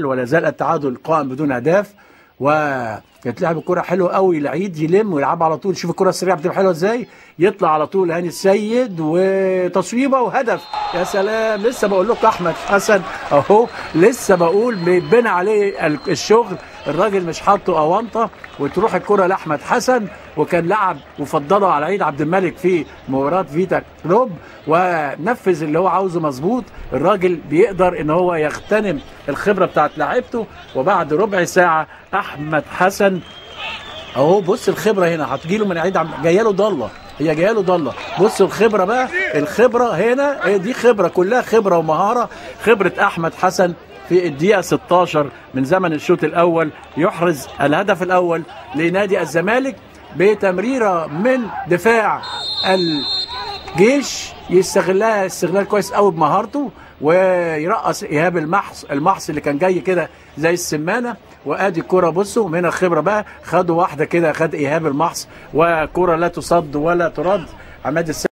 ولا زال التعادل قائم بدون اهداف. ويتلعب الكره حلوه قوي، العيد يلم ويلعب على طول. شوف الكره السريعه بتبقى حلوه ازاي، يطلع على طول هاني السيد وتصويبه وهدف. يا سلام، لسه بقول لكم احمد حسن اهو، لسه بقول بيتبنى عليه الشغل، الراجل مش حاطه اونطه وتروح الكره لاحمد حسن، وكان لعب وفضله على عيد عبد الملك في مباراه فيتا كلوب ونفذ اللي هو عاوزه مظبوط. الراجل بيقدر ان هو يغتنم الخبره بتاعت لاعيبته. وبعد ربع ساعه احمد حسن اهو، بص الخبره هنا هتجيله من عيد جايه له ضله، هي جايه له ضله. بص الخبره بقى، الخبره هنا دي خبره، كلها خبره ومهاره. خبره احمد حسن في الدقيقه 16 من زمن الشوط الاول يحرز الهدف الاول لنادي الزمالك بتمريره من دفاع الجيش، يستغلها استغلال كويس قوي بمهارته، ويرقص ايهاب المحص اللي كان جاي كده زي السمانه. وادي الكره، بصوا من الخبره بقى، خدوا واحده كده، خد ايهاب المحص وكره لا تصد ولا ترد. عماد السيد